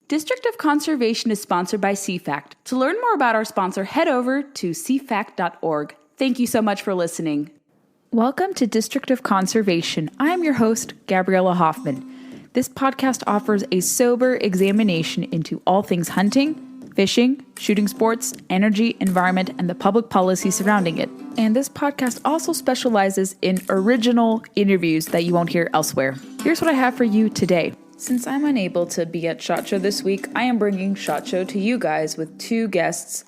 District of Conservation is sponsored by CFACT. To learn more about our sponsor, head over to cfact.org. Thank you so much for listening. Welcome to District of Conservation. I am your host, Gabriella Hoffman. This podcast offers a sober examination into all things hunting, fishing, shooting sports, energy, environment, and the public policy surrounding it. And this podcast also specializes in original interviews that you won't hear elsewhere. Here's what I have for you today. Since I'm unable to be at SHOT Show this week, I am bringing SHOT Show to you guys with two guests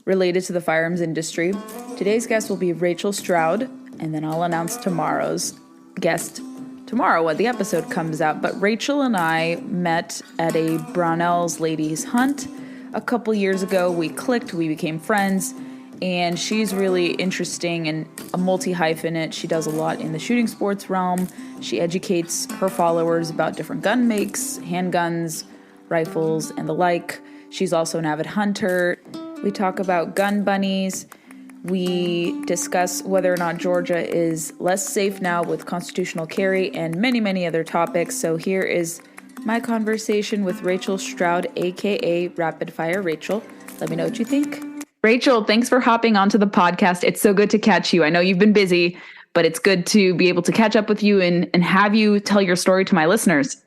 related to the firearms industry. Today's guest will be Rachel Stroud, and then I'll announce tomorrow's guest tomorrow when the episode comes out. But Rachel and I met at a Brownells Ladies Hunt a couple years ago. We clicked, we became friends, and she's really interesting and a multi-hyphenate. She does a lot in the shooting sports realm. She educates her followers about different gun makes, handguns, rifles, and the like. She's also an avid hunter. We talk about gun bunnies. We discuss whether or not Georgia is less safe now with constitutional carry and many, many other topics. So here is my conversation with Rachel Stroud, aka RapidFire Rachel. Let me know what you think. Rachel, thanks for hopping onto the podcast. It's so good to catch you. I know you've been busy, but it's good to be able to catch up with you and have you tell your story to my listeners.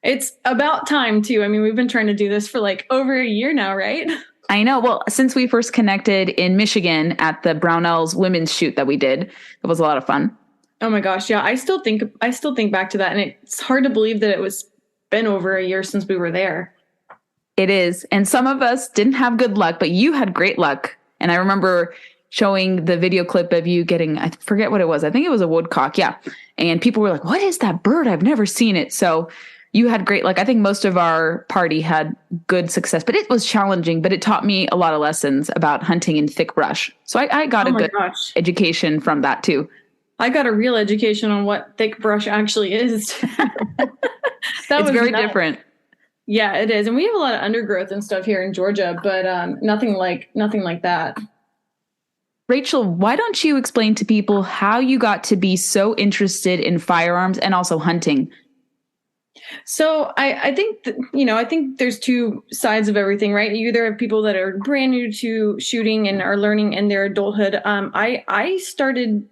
It's about time, too. I mean, we've been trying to do this for like over a year now, right? I know. Well, since we first connected in Michigan at the Brownells women's shoot that we did, it was a lot of fun. Oh my gosh. Yeah, I still think back to that. And it's hard to believe that it was been over a year since we were there. It is. And some of us didn't have good luck, but you had great luck. And I remember showing the video clip of you getting, I forget what it was. I think it was a woodcock. Yeah. And people were like, what is that bird? I've never seen it. So you had great luck. I think most of our party had good success, but it was challenging, but it taught me a lot of lessons about hunting in thick brush. So I got a good education from that too. I got a real education on what thick brush actually is. It's very different. Yeah, it is. And we have a lot of undergrowth and stuff here in Georgia, but nothing like that. Rachel, why don't you explain to people how you got to be so interested in firearms and also hunting? So I think, I think there's two sides of everything, right? You either have people that are brand new to shooting and are learning in their adulthood. I started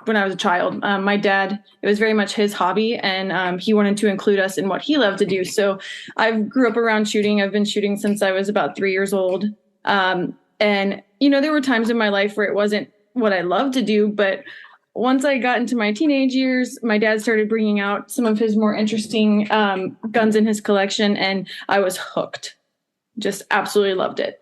when I was a child. My dad, it was very much his hobby, and he wanted to include us in what he loved to do. So I grew up around shooting. I've been shooting since I was about 3 years old. And, there were times in my life where it wasn't what I loved to do. But once I got into my teenage years, my dad started bringing out some of his more interesting guns in his collection, and I was hooked. Just absolutely loved it.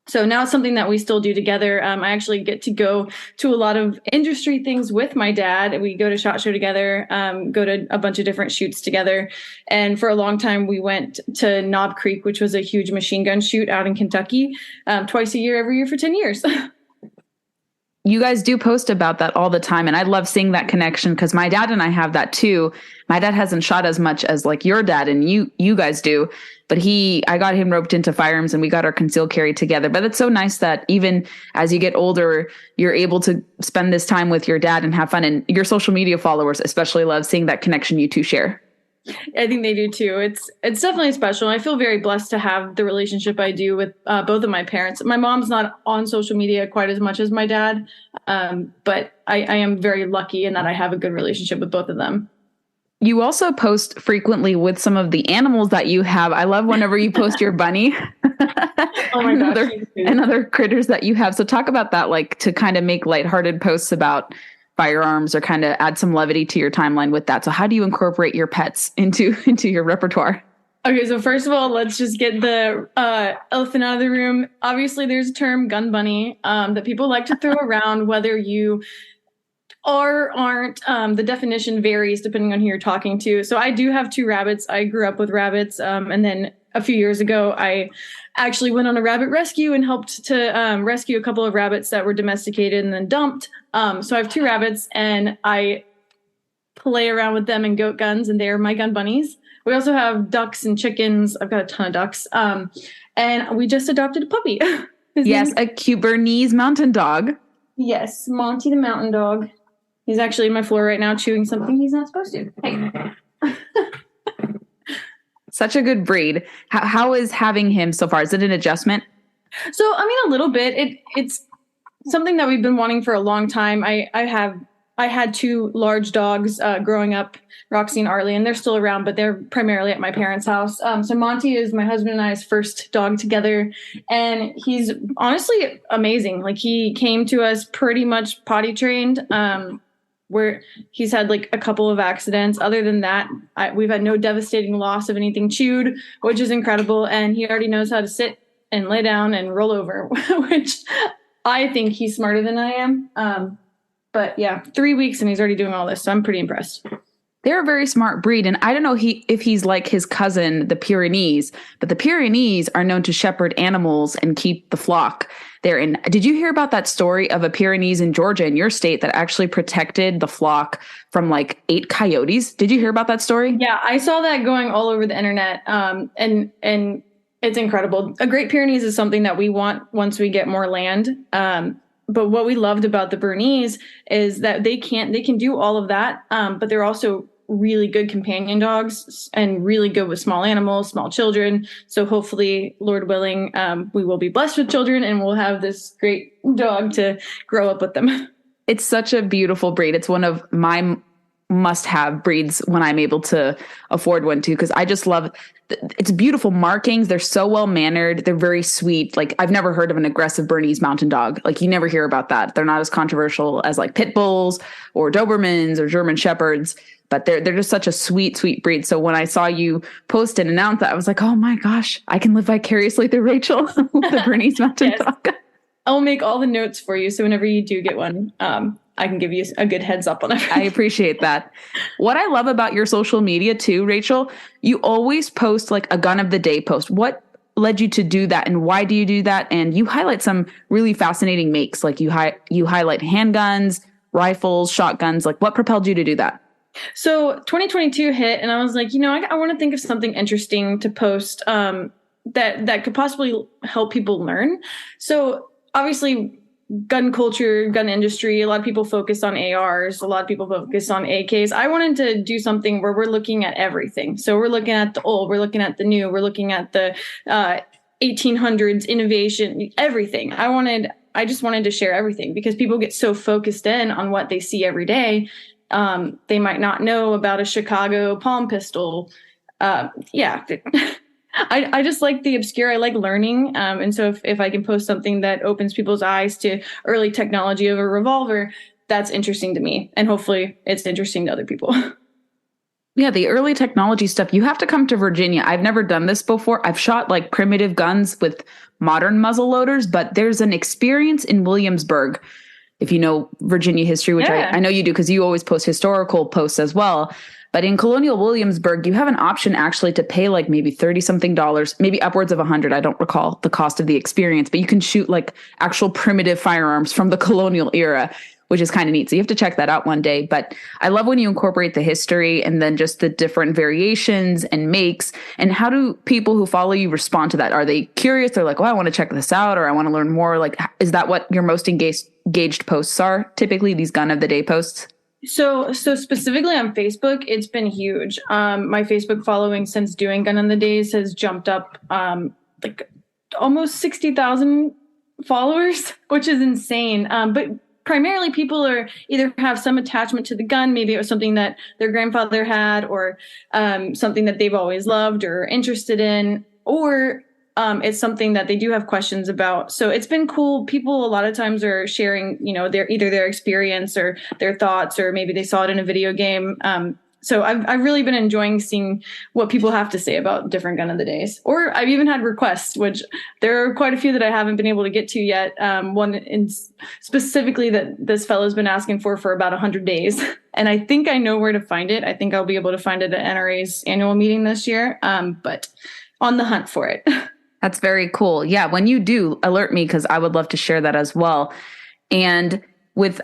So now it's something that we still do together. I actually get to go to a lot of industry things with my dad. We go to SHOT Show together, go to a bunch of different shoots together. And for a long time, we went to Knob Creek, which was a huge machine gun shoot out in Kentucky, twice a year, every year for 10 years. You guys do post about that all the time. And I love seeing that connection because my dad and I have that too. My dad hasn't shot as much as like your dad and you guys do, but I got him roped into firearms and we got our concealed carry together. But it's so nice that even as you get older, you're able to spend this time with your dad and have fun. And your social media followers especially love seeing that connection you two share. I think they do too. It's definitely special. I feel very blessed to have the relationship I do with both of my parents. My mom's not on social media quite as much as my dad, but I am very lucky in that I have a good relationship with both of them. You also post frequently with some of the animals that you have. I love whenever you post your bunny oh my gosh, and other critters that you have. So talk about that, like to kind of make lighthearted posts about firearms or kind of add some levity to your timeline with that. So how do you incorporate your pets into your repertoire? Okay, so first of all, let's just get the elephant out of the room. Obviously, there's a term gun bunny that people like to throw around, whether you are or aren't. The definition varies depending on who you're talking to. So I do have 2 rabbits. I grew up with rabbits. And then a few years ago, I actually went on a rabbit rescue and helped to rescue a couple of rabbits that were domesticated and then dumped. So I have 2 rabbits and I play around with them and goat guns, and they're my gun bunnies. We also have ducks and chickens. I've got a ton of ducks. And we just adopted a puppy. Yes, a cute Bernese mountain dog. Yes, Monty the mountain dog. He's actually in my floor right now chewing something he's not supposed to. Hey. Such a good breed. How is having him so far? Is it an adjustment? So, I mean, a little bit. It's something that we've been wanting for a long time. I had two large dogs growing up, Roxy and Arlie, and they're still around, but they're primarily at my parents' house. So Monty is my husband and I's first dog together, and he's honestly amazing. Like, he came to us pretty much potty trained. Where he's had like a couple of accidents. Other than that, we've had no devastating loss of anything chewed, which is incredible. And he already knows how to sit and lay down and roll over, which I think he's smarter than I am. But yeah, 3 weeks and he's already doing all this. So I'm pretty impressed. They're a very smart breed. And I don't know if he's like his cousin, the Pyrenees, but the Pyrenees are known to shepherd animals and keep the flock. Did you hear about that story of a Pyrenees in Georgia, in your state, that actually protected the flock from like 8 coyotes? Did you hear about that story? Yeah, I saw that going all over the internet. And it's incredible. A Great Pyrenees is something that we want once we get more land. But what we loved about the Bernese is that they can do all of that, but they're also really good companion dogs and really good with small animals, small children. So hopefully, Lord willing, we will be blessed with children and we'll have this great dog to grow up with them. It's such a beautiful breed. It's one of my must-have breeds when I'm able to afford one too, because I just love it's beautiful markings. They're so well mannered. They're very sweet. Like, I've never heard of an aggressive Bernese mountain dog. Like, you never hear about that. They're not as controversial as like pit bulls or Dobermans or German shepherds, but they're just such a sweet, sweet breed. So when I saw you post and announce that, I was like, oh my gosh, I can live vicariously through Rachel, the Bernese mountain dog. I'll make all the notes for you. So whenever you do get one, I can give you a good heads up on it. I appreciate that. What I love about your social media too, Rachel, you always post like a gun of the day post. What led you to do that, and why do you do that? And you highlight some really fascinating makes. Like you highlight handguns, rifles, shotguns. Like, what propelled you to do that? So 2022 hit, and I was like, I want to think of something interesting to post that could possibly help people learn. So obviously, gun culture, gun industry, a lot of people focus on ARs, a lot of people focus on AKs. I wanted to do something where we're looking at everything. So we're looking at the old, we're looking at the new, we're looking at the 1800s innovation, everything. I just wanted to share everything, because people get so focused in on what they see every day. They might not know about a Chicago palm pistol. I just like the obscure. I like learning. And so if I can post something that opens people's eyes to early technology of a revolver, that's interesting to me. And hopefully it's interesting to other people. Yeah, the early technology stuff. You have to come to Virginia. I've never done this before. I've shot like primitive guns with modern muzzle loaders, but there's an experience in Williamsburg. If you know Virginia history, which I know you do, because you always post historical posts as well. But in colonial Williamsburg, you have an option actually to pay like maybe $30-something, maybe upwards of $100. I don't recall the cost of the experience, but you can shoot like actual primitive firearms from the colonial era, which is kind of neat. So you have to check that out one day. But I love when you incorporate the history and then just the different variations and makes. And how do people who follow you respond to that? Are they curious? They're like, oh, I want to check this out, or I want to learn more. Like, is that what your most engaged posts are? Typically these gun of the day posts? So specifically on Facebook, it's been huge. My Facebook following since doing Gun on the Days has jumped up like almost 60,000 followers, which is insane. But primarily people are either have some attachment to the gun. Maybe it was something that their grandfather had, or something that they've always loved or interested in, or it's something that they do have questions about. So it's been cool. People a lot of times are sharing, their experience or their thoughts, or maybe they saw it in a video game. So I've really been enjoying seeing what people have to say about different Gun of the Days. Or I've even had requests, which there are quite a few that I haven't been able to get to yet. One specifically that this fellow's been asking for about 100 days. And I think I know where to find it. I think I'll be able to find it at NRA's annual meeting this year. But on the hunt for it. That's very cool. Yeah, when you do, alert me, because I would love to share that as well. And with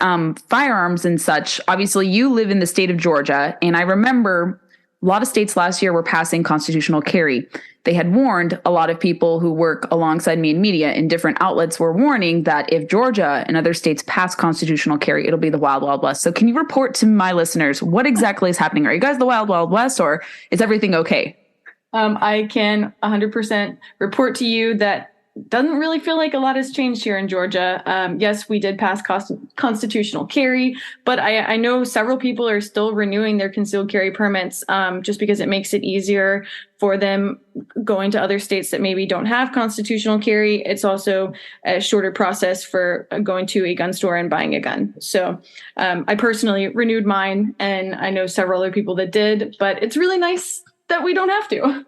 firearms and such, obviously you live in the state of Georgia. And I remember a lot of states last year were passing constitutional carry. They had warned a lot of people who work alongside me in media in different outlets were warning that if Georgia and other states pass constitutional carry, it'll be the Wild Wild West. So can you report to my listeners what exactly is happening? Are you guys the Wild Wild West, or is everything okay? I can 100% report to you that doesn't really feel like a lot has changed here in Georgia. Yes, we did pass constitutional carry, but I know several people are still renewing their concealed carry permits just because it makes it easier for them going to other states that maybe don't have constitutional carry. It's also a shorter process for going to a gun store and buying a gun. So I personally renewed mine, and I know several other people that did, but it's really nice that we don't have to.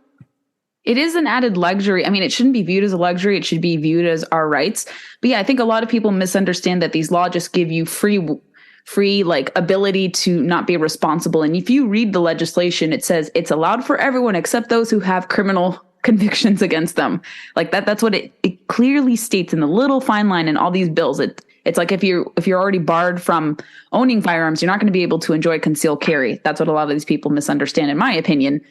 It is an added luxury. I mean, it shouldn't be viewed as a luxury. It should be viewed as our rights. But yeah, I think a lot of people misunderstand that these laws just give you free like ability to not be responsible. And if you read the legislation, it says it's allowed for everyone except those who have criminal convictions against them. Like that's what it clearly states in the little fine line in all these bills. It's like if you're already barred from owning firearms, you're not going to be able to enjoy concealed carry. That's what a lot of these people misunderstand, in my opinion.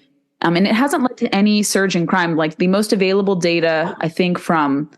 And it hasn't led to any surge in crime. Like the most available data, I think, from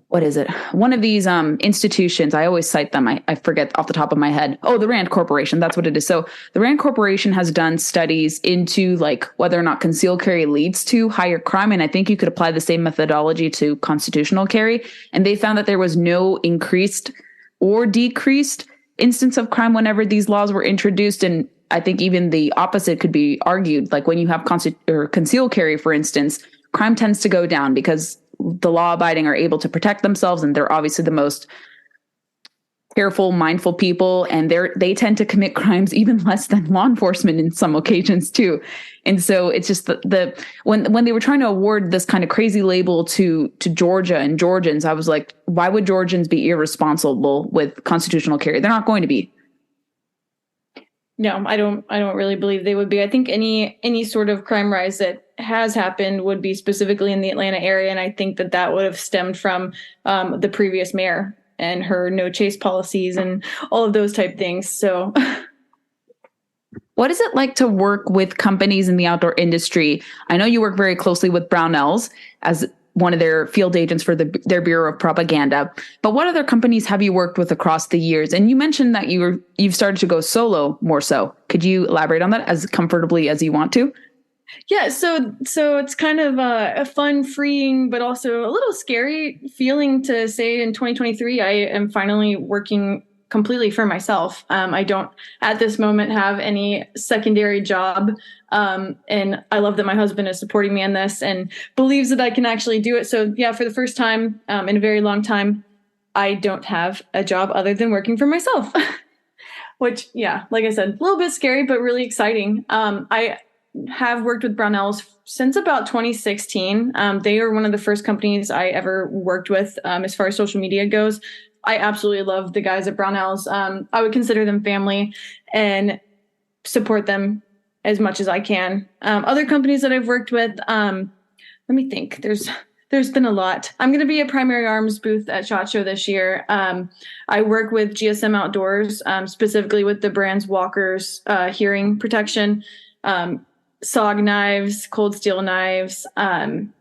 what is it? One of these institutions. I always cite them. I forget off the top of my head. Oh, the Rand Corporation. That's what it is. So the Rand Corporation has done studies into like whether or not concealed carry leads to higher crime. And I think you could apply the same methodology to constitutional carry. And they found that there was no increased or decreased instance of crime whenever these laws were introduced. And I think even the opposite could be argued. Like when you have concealed carry, for instance, crime tends to go down because the law abiding are able to protect themselves, and they're obviously the most careful, mindful people, and they tend to commit crimes even less than law enforcement in some occasions too. And so it's just when they were trying to award this kind of crazy label to Georgia and Georgians, I was like, why would Georgians be irresponsible with constitutional carry? They're not going to be. No, I don't really believe they would be. I think any sort of crime rise that has happened would be specifically in the Atlanta area. And I think that would have stemmed from the previous mayor and her no chase policies and all of those type things. So what is it like to work with companies in the outdoor industry? I know you work very closely with Brownells as one of their field agents for their Bureau of Propaganda. But what other companies have you worked with across the years? And you mentioned that you've started to go solo more so. Could you elaborate on that as comfortably as you want to? Yeah, so it's kind of a fun, freeing, but also a little scary feeling to say in 2023, I am finally working completely for myself. I don't at this moment have any secondary job. And I love that my husband is supporting me in this and believes that I can actually do it. So yeah, for the first time in a very long time, I don't have a job other than working for myself, which, yeah, like I said, a little bit scary, but really exciting. I have worked with Brownells since about 2016. They are one of the first companies I ever worked with as far as social media goes. I absolutely love the guys at Brownells. I would consider them family and support them as much as I can. Other companies that I've worked with, let me think. There's been a lot. I'm going to be a Primary Arms booth at SHOT Show this year. I work with GSM Outdoors, specifically with the brands Walker's hearing protection, SOG knives, cold steel knives. And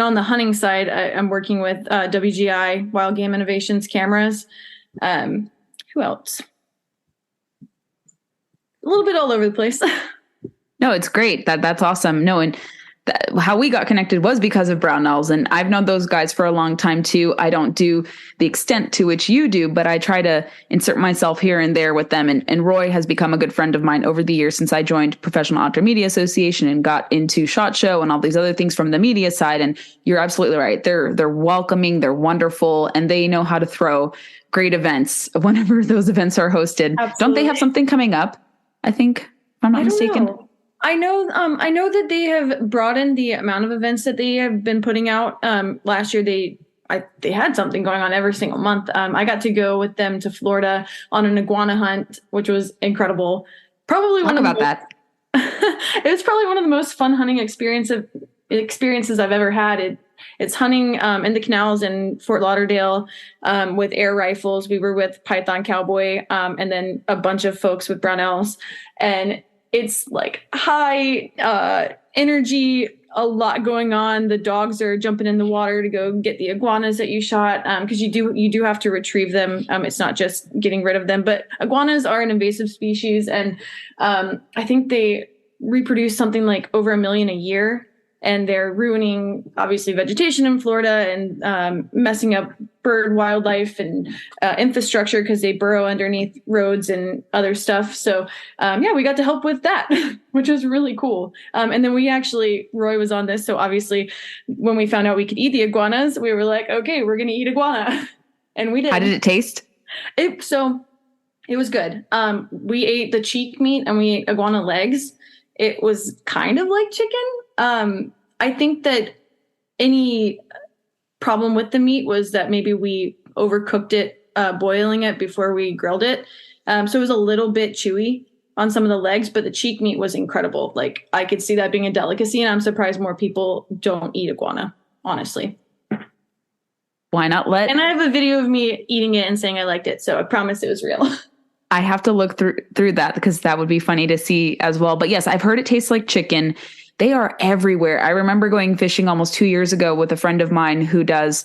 on the hunting side, I'm working with WGI, Wild Game Innovations cameras. Who else? A little bit all over the place. No, it's great. That's awesome. No, and how we got connected was because of Brownells, and I've known those guys for a long time too. I don't do the extent to which you do, but I try to insert myself here and there with them. And Roy has become a good friend of mine over the years since I joined Professional Outdoor Media Association and got into SHOT Show and all these other things from the media side. And you're absolutely right. They're welcoming, they're wonderful, and they know how to throw great events whenever those events are hosted. Absolutely. Don't they have something coming up? I think, if I'm not mistaken. I know that they have broadened the amount of events that they have been putting out. Last year, they had something going on every single month. I got to go with them to Florida on an iguana hunt, which was incredible. Probably It was probably one of the most fun hunting experiences I've ever had. It's hunting in the canals in Fort Lauderdale with air rifles. We were with Python Cowboy and then a bunch of folks with Brownells, and it's like high energy, a lot going on. The dogs are jumping in the water to go get the iguanas that you shot because you do have to retrieve them. It's not just getting rid of them, but iguanas are an invasive species, and I think they reproduce something like over 1 million a year. And they're ruining, obviously, vegetation in Florida and messing up bird wildlife and infrastructure because they burrow underneath roads and other stuff. So, we got to help with that, which was really cool. And then Roy was on this. So obviously, when we found out we could eat the iguanas, we were like, okay, we're going to eat iguana. And we did. How did it taste? It was good. We ate the cheek meat and we ate iguana legs. It was kind of like chicken. I think that any problem with the meat was that maybe we overcooked it, boiling it before we grilled it. So it was a little bit chewy on some of the legs, but the cheek meat was incredible. Like, I could see that being a delicacy, and I'm surprised more people don't eat iguana, honestly. Why not And I have a video of me eating it and saying I liked it, so I promise it was real. I have to look through that because that would be funny to see as well. But yes, I've heard it tastes like chicken. They are everywhere. I remember going fishing almost 2 years ago with a friend of mine who does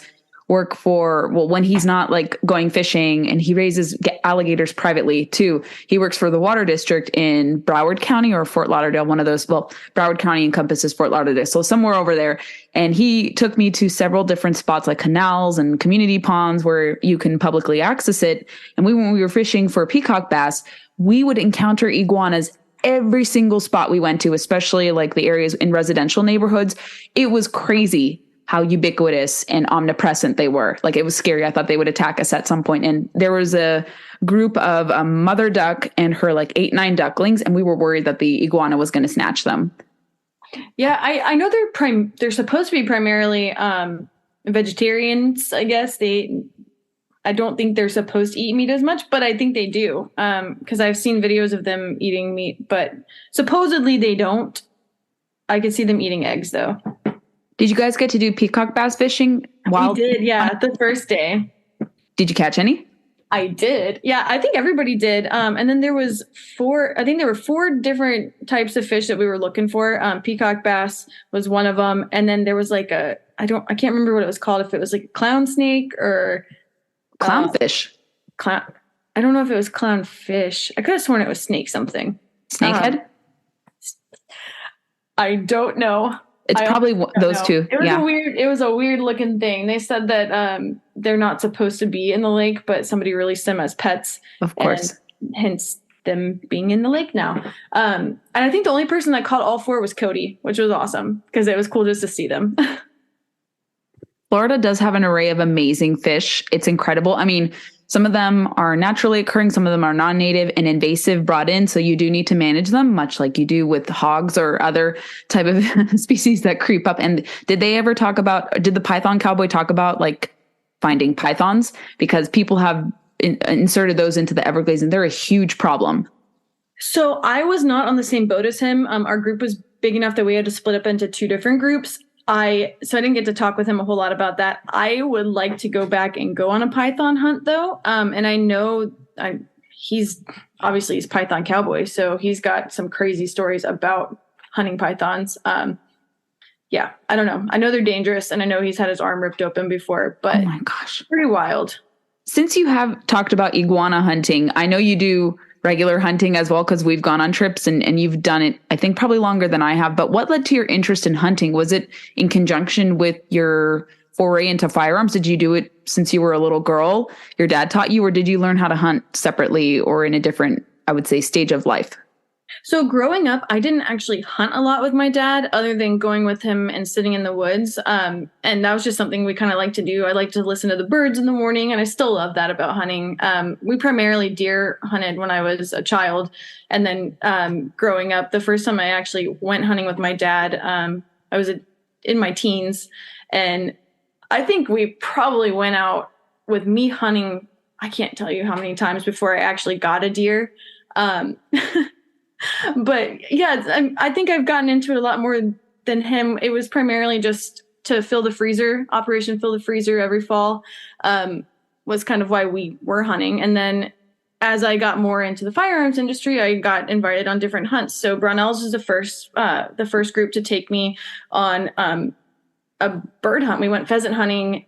work when he's not like going fishing, and he raises alligators privately too. He works for the water district in Broward County or Fort Lauderdale, one of those. Well, Broward County encompasses Fort Lauderdale, so somewhere over there. And he took me to several different spots like canals and community ponds where you can publicly access it. And when we were fishing for peacock bass, we would encounter iguanas every single spot we went to, especially like the areas in residential neighborhoods. It was crazy how ubiquitous and omnipresent they were. Like, it was scary. I thought they would attack us at some point. And there was a group of a mother duck and her like 8-9 ducklings, and we were worried that the iguana was going to snatch them. Yeah, I know they're supposed to be primarily vegetarians, I guess. I don't think they're supposed to eat meat as much, but I think they do, because I've seen videos of them eating meat, but supposedly they don't. I could see them eating eggs, though. Did you guys get to do peacock bass fishing? We did, yeah, the first day. Did you catch any? I did. Yeah, I think everybody did. And then there were 4 different types of fish that we were looking for. Peacock bass was one of them. And then there was like I can't remember what it was called. If it was like a clown snake or clownfish. I don't know if it was clownfish. I could have sworn it was snake something. Snakehead? I don't know. It's probably those two. It was a weird looking thing. They said that they're not supposed to be in the lake, but somebody released them as pets. Of course. Hence them being in the lake now. And I think the only person that caught all 4 was Cody, which was awesome because it was cool just to see them. Florida does have an array of amazing fish. It's incredible. I mean, some of them are naturally occurring. Some of them are non-native and invasive brought in. So you do need to manage them, much like you do with hogs or other type of species that creep up. And did the Python Cowboy talk about like finding pythons? Because people have inserted those into the Everglades and they're a huge problem. So I was not on the same boat as him. Our group was big enough that we had to split up into 2 different groups. So I didn't get to talk with him a whole lot about that. I would like to go back and go on a python hunt though. And I know he's Python Cowboy. So he's got some crazy stories about hunting pythons. Yeah, I don't know. I know they're dangerous and I know he's had his arm ripped open before, but oh my gosh, pretty wild. Since you have talked about iguana hunting, I know you do regular hunting as well, because we've gone on trips and you've done it, I think, probably longer than I have. But what led to your interest in hunting? Was it in conjunction with your foray into firearms? Did you do it since you were a little girl? Your dad taught you, or did you learn how to hunt separately or in a different, I would say, stage of life? So growing up, I didn't actually hunt a lot with my dad other than going with him and sitting in the woods. And that was just something we kind of like to do. I like to listen to the birds in the morning, and I still love that about hunting. We primarily deer hunted when I was a child. And then growing up, the first time I actually went hunting with my dad, I was in my teens. And I think we probably went out with me hunting, I can't tell you how many times before I actually got a deer. But yeah, I think I've gotten into it a lot more than him. It was primarily just to fill the freezer, Operation Fill the Freezer every fall, was kind of why we were hunting. And then as I got more into the firearms industry, I got invited on different hunts. So Brownells was the first group to take me on a bird hunt. We went pheasant hunting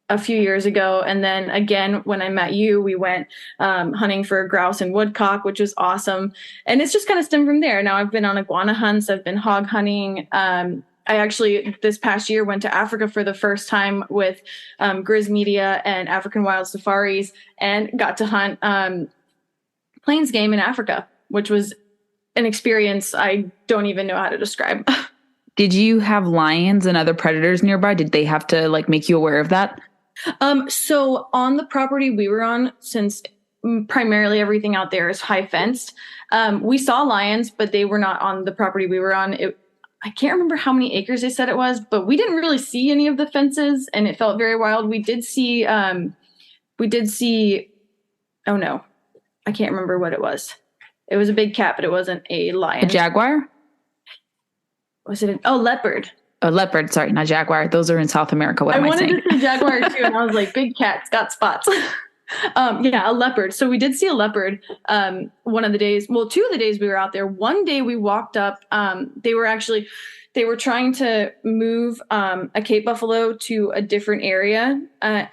a few years ago. And then again, when I met you, we went hunting for grouse and woodcock, which was awesome. And it's just kind of stemmed from there. Now I've been on iguana hunts. I've been hog hunting. I actually, this past year, went to Africa for the first time with Grizz Media and African Wild Safaris, and got to hunt plains game in Africa, which was an experience I don't even know how to describe. Did you have lions and other predators nearby? Did they have to like make you aware of that? So on the property we were on, since primarily everything out there is high fenced, we saw lions, but they were not on the property we were on. I can't remember how many acres they said it was, but we didn't really see any of the fences, and it felt very wild. We did see, oh no, I can't remember what it was. It was a big cat, but it wasn't a lion. A jaguar? Was it leopard? A leopard, sorry, not jaguar. Those are in South America. What am I saying? I wanted to say jaguar too, and I was like, big cat's got spots. Yeah, a leopard. So we did see a leopard one of the days. Well, 2 of the days we were out there. One day we walked up. They were trying to move a Cape buffalo to a different area.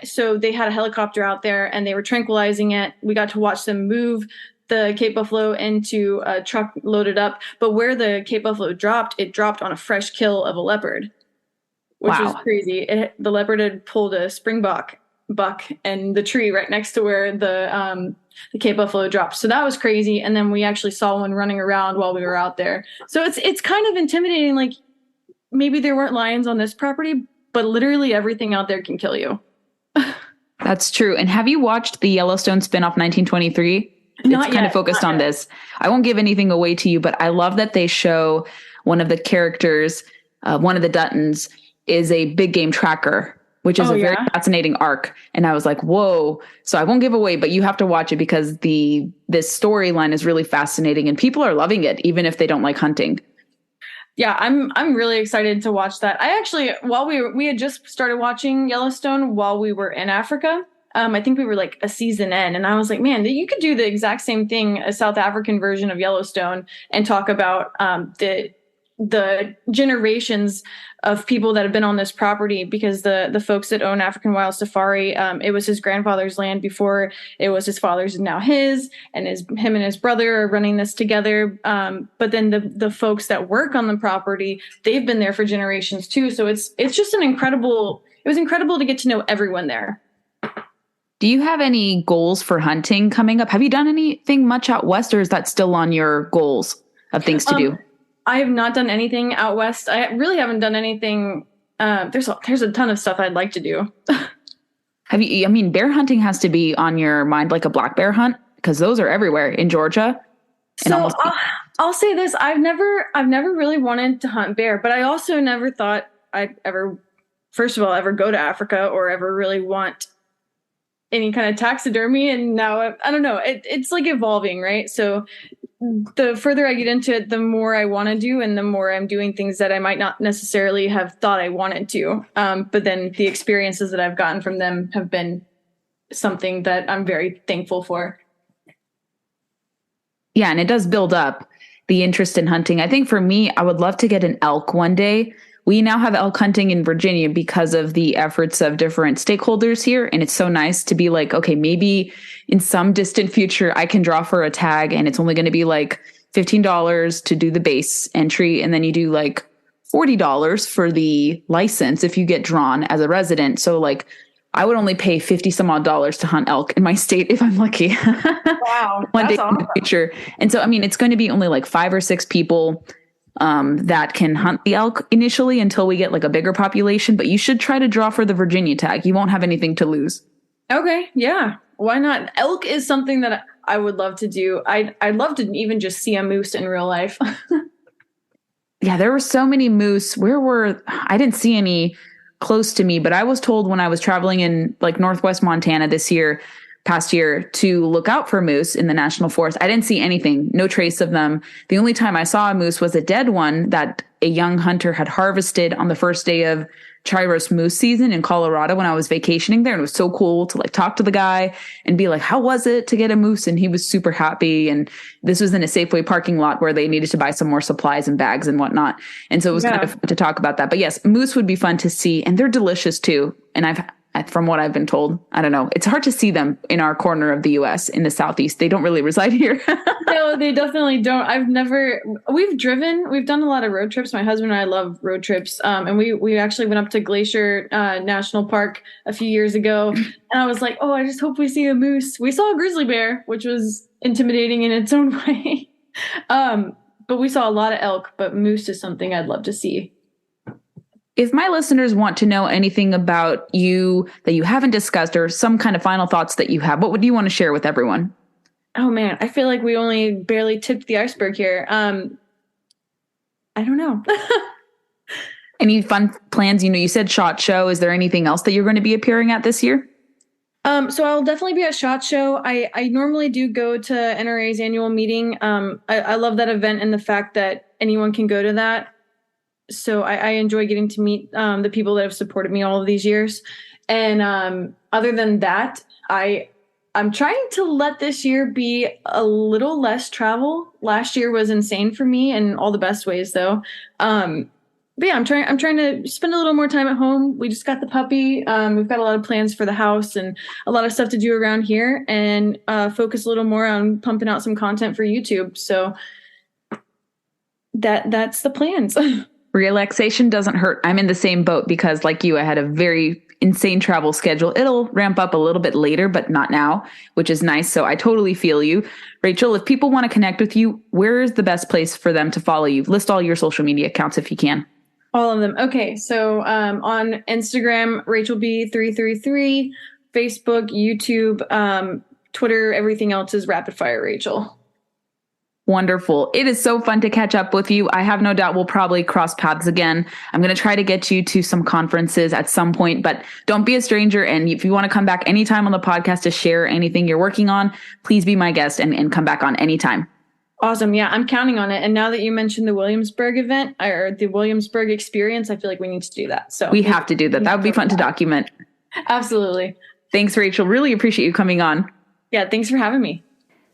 So they had a helicopter out there, and they were tranquilizing it. We got to watch them move the Cape buffalo into a truck loaded up. But where the Cape buffalo dropped, it dropped on a fresh kill of a leopard, which was crazy. The leopard had pulled a springbok buck and the tree right next to where the Cape buffalo dropped. So that was crazy. And then we actually saw one running around while we were out there. So it's kind of intimidating. Like, maybe there weren't lions on this property, but literally everything out there can kill you. That's true. And have you watched the Yellowstone spinoff 1923? It's kind of focused on this. I won't give anything away to you, but I love that they show one of the characters, one of the Duttons, is a big game tracker, which is very fascinating arc. And I was like, whoa. So I won't give away, but you have to watch it because this storyline is really fascinating and people are loving it, even if they don't like hunting. Yeah, I'm really excited to watch that. I actually, while we had just started watching Yellowstone while we were in Africa. I think we were like a season in, and I was like, man, you could do the exact same thing, a South African version of Yellowstone, and talk about the generations of people that have been on this property, because the folks that own African Wild Safari, it was his grandfather's land before it was his father's and now his, and him and his brother are running this together. But then the folks that work on the property, they've been there for generations too. So it's just it was incredible to get to know everyone there. Do you have any goals for hunting coming up? Have you done anything much out west, or is that still on your goals of things to do? I have not done anything out west. I really haven't done anything. There's a ton of stuff I'd like to do. Have you? I mean, bear hunting has to be on your mind, like a black bear hunt, because those are everywhere in Georgia. So I'll say this: I've never really wanted to hunt bear, but I also never thought I'd ever, first of all, ever go to Africa or ever really want any kind of taxidermy. And now I don't know, it's like evolving, right? So the further I get into it, the more I want to do, and the more I'm doing things that I might not necessarily have thought I wanted to. But then the experiences that I've gotten from them have been something that I'm very thankful for. Yeah, and it does build up the interest in hunting. I think for me, I would love to get an elk one day. We now have elk hunting in Virginia because of the efforts of different stakeholders here. And it's so nice to be like, okay, maybe in some distant future, I can draw for a tag and it's only going to be like $15 to do the base entry. And then you do like $40 for the license if you get drawn as a resident. So like I would only pay 50 some odd dollars to hunt elk in my state if I'm lucky. Wow. One day awesome. In the future. And so, I mean, it's going to be only like 5 or 6 people that can hunt the elk initially until we get like a bigger population, but you should try to draw for the Virginia tag. You won't have anything to lose. Okay. Yeah. Why not? Elk is something that I would love to do. I'd love to even just see a moose in real life. Yeah. There were so many moose. I didn't see any close to me, but I was told when I was traveling in like Northwest Montana past year to look out for moose in the national forest. I didn't see anything, no trace of them. The only time I saw a moose was a dead one that a young hunter had harvested on the first day of Chiros moose season in Colorado when I was vacationing there. And it was so cool to like talk to the guy and be like, how was it to get a moose? And he was super happy. And this was in a Safeway parking lot where they needed to buy some more supplies and bags and whatnot. And so it was kind of fun to talk about that. But yes, moose would be fun to see. And they're delicious too. And from what I've been told. I don't know. It's hard to see them in our corner of the U.S. in the Southeast. They don't really reside here. No, they definitely don't. We've done a lot of road trips. My husband and I love road trips. And we actually went up to Glacier National Park a few years ago. And I was like, oh, I just hope we see a moose. We saw a grizzly bear, which was intimidating in its own way. But we saw a lot of elk, but moose is something I'd love to see. If my listeners want to know anything about you that you haven't discussed or some kind of final thoughts that you have, what would you want to share with everyone? Oh man, I feel like we only barely tipped the iceberg here. I don't know. Any fun plans? You said SHOT Show. Is there anything else that you're going to be appearing at this year? So I'll definitely be at SHOT Show. I normally do go to NRA's annual meeting. I love that event and the fact that anyone can go to that. So I enjoy getting to meet the people that have supported me all of these years. And other than that, I'm trying to let this year be a little less travel. Last year was insane for me in all the best ways, though. But yeah, I'm trying to spend a little more time at home. We just got the puppy. We've got a lot of plans for the house and a lot of stuff to do around here, and focus a little more on pumping out some content for YouTube. So that's the plans. Relaxation doesn't hurt. I'm in the same boat because, like you, I had a very insane travel schedule. It'll ramp up a little bit later, but not now, which is nice. So I totally feel you. Rachel, if people want to connect with you, where is the best place for them to follow you? List all your social media accounts if you can. All of them. Okay. So on Instagram, Rachel B333, Facebook, YouTube, Twitter, everything else is RapidFire Rachel. Wonderful. It is so fun to catch up with you. I have no doubt we'll probably cross paths again. I'm going to try to get you to some conferences at some point, but don't be a stranger. And if you want to come back anytime on the podcast to share anything you're working on, please be my guest and come back on anytime. Awesome. Yeah, I'm counting on it. And now that you mentioned the Williamsburg event or the Williamsburg experience, I feel like we need to do that. So we have to do that. That would be fun to document. Absolutely. Thanks, Rachel. Really appreciate you coming on. Yeah, thanks for having me.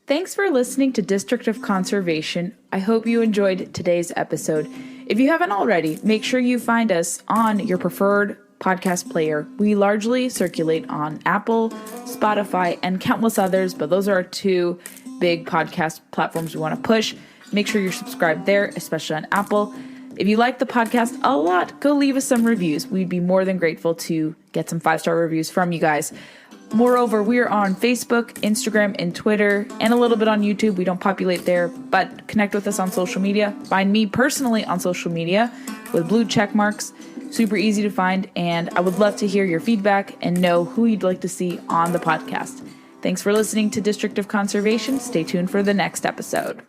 Thanks for listening to District of Conservation. I hope you enjoyed today's episode. If you haven't already, make sure you find us on your preferred podcast player. We largely circulate on Apple, Spotify, and countless others, but those are our two big podcast platforms we want to push. Make sure you're subscribed there, especially on Apple. If you like the podcast a lot, go leave us some reviews. We'd be more than grateful to get some 5-star reviews from you guys. Moreover, we are on Facebook, Instagram, and Twitter, and a little bit on YouTube. We don't populate there, but connect with us on social media. Find me personally on social media with blue check marks. Super easy to find, and I would love to hear your feedback and know who you'd like to see on the podcast. Thanks for listening to District of Conservation. Stay tuned for the next episode.